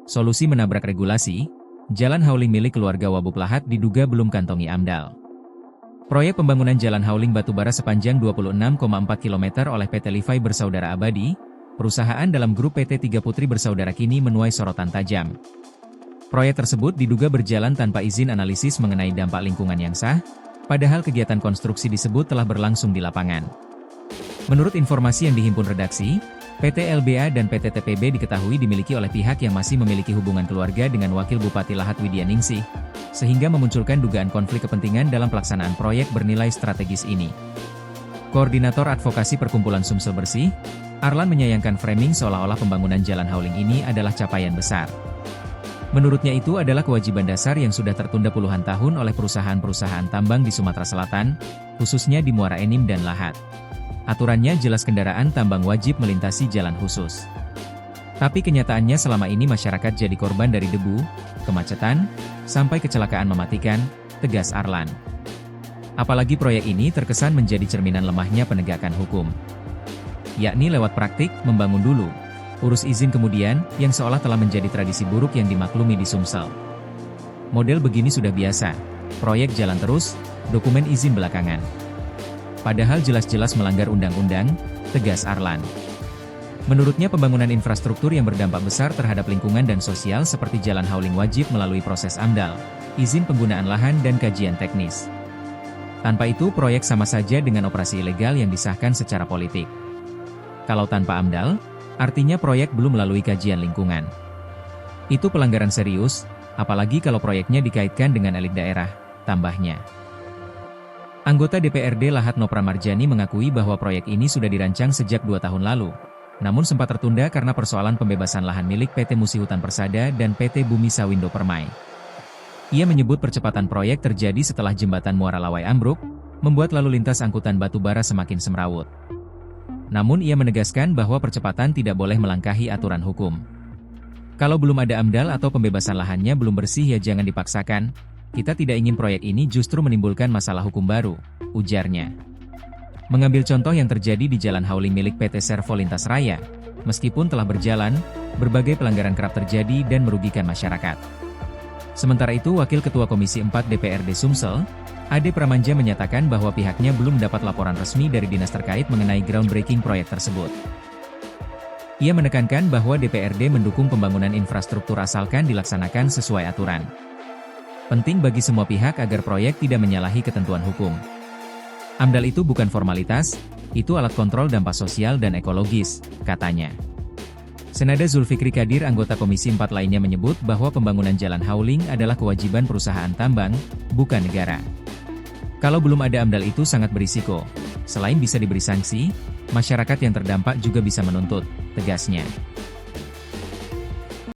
Solusi menabrak regulasi, jalan hauling milik keluarga Wabub Lahat diduga belum kantongi AMDAL. Proyek pembangunan jalan hauling batubara sepanjang 26,4 km oleh PT Livai Bersaudara Abadi, perusahaan dalam grup PT Tiga Putri Bersaudara kini menuai sorotan tajam. Proyek tersebut diduga berjalan tanpa izin analisis mengenai dampak lingkungan yang sah, padahal kegiatan konstruksi disebut telah berlangsung di lapangan. Menurut informasi yang dihimpun redaksi, PT LBA dan PT TPB diketahui dimiliki oleh pihak yang masih memiliki hubungan keluarga dengan Wakil Bupati Lahat Widyaningsih, sehingga memunculkan dugaan konflik kepentingan dalam pelaksanaan proyek bernilai strategis ini. Koordinator Advokasi Perkumpulan Sumsel Bersih, Arlan menyayangkan framing seolah-olah pembangunan jalan hauling ini adalah capaian besar. Menurutnya itu adalah kewajiban dasar yang sudah tertunda puluhan tahun oleh perusahaan-perusahaan tambang di Sumatera Selatan, khususnya di Muara Enim dan Lahat. Aturannya jelas kendaraan tambang wajib melintasi jalan khusus. Tapi kenyataannya selama ini masyarakat jadi korban dari debu, kemacetan, sampai kecelakaan mematikan, tegas Arlan. Apalagi proyek ini terkesan menjadi cerminan lemahnya penegakan hukum. Yakni lewat praktik, membangun dulu, urus izin kemudian, yang seolah telah menjadi tradisi buruk yang dimaklumi di Sumsel. Model begini sudah biasa, proyek jalan terus, dokumen izin belakangan. Padahal jelas-jelas melanggar undang-undang, tegas Arlan. Menurutnya pembangunan infrastruktur yang berdampak besar terhadap lingkungan dan sosial seperti jalan hauling wajib melalui proses AMDAL, izin penggunaan lahan dan kajian teknis. Tanpa itu proyek sama saja dengan operasi ilegal yang disahkan secara politik. Kalau tanpa AMDAL, artinya proyek belum melalui kajian lingkungan. Itu pelanggaran serius, apalagi kalau proyeknya dikaitkan dengan elit daerah, tambahnya. Anggota DPRD Lahat Nopra Marjani mengakui bahwa proyek ini sudah dirancang sejak 2 tahun lalu, namun sempat tertunda karena persoalan pembebasan lahan milik PT Musi Hutan Persada dan PT Bumi Sawindo Permai. Ia menyebut percepatan proyek terjadi setelah jembatan Muara Lawai ambruk, membuat lalu lintas angkutan batubara semakin semrawut. Namun ia menegaskan bahwa percepatan tidak boleh melangkahi aturan hukum. Kalau belum ada AMDAL atau pembebasan lahannya belum bersih ya jangan dipaksakan, kita tidak ingin proyek ini justru menimbulkan masalah hukum baru, ujarnya. Mengambil contoh yang terjadi di jalan hauling milik PT Servo Lintas Raya, meskipun telah berjalan, berbagai pelanggaran kerap terjadi dan merugikan masyarakat. Sementara itu Wakil Ketua Komisi 4 DPRD Sumsel, Ade Pramanja menyatakan bahwa pihaknya belum mendapat laporan resmi dari dinas terkait mengenai groundbreaking proyek tersebut. Ia menekankan bahwa DPRD mendukung pembangunan infrastruktur asalkan dilaksanakan sesuai aturan. Penting bagi semua pihak agar proyek tidak menyalahi ketentuan hukum. AMDAL itu bukan formalitas, itu alat kontrol dampak sosial dan ekologis, katanya. Senada Zulfikri Kadir anggota Komisi 4 lainnya menyebut bahwa pembangunan jalan hauling adalah kewajiban perusahaan tambang, bukan negara. Kalau belum ada AMDAL itu sangat berisiko. Selain bisa diberi sanksi, masyarakat yang terdampak juga bisa menuntut, tegasnya.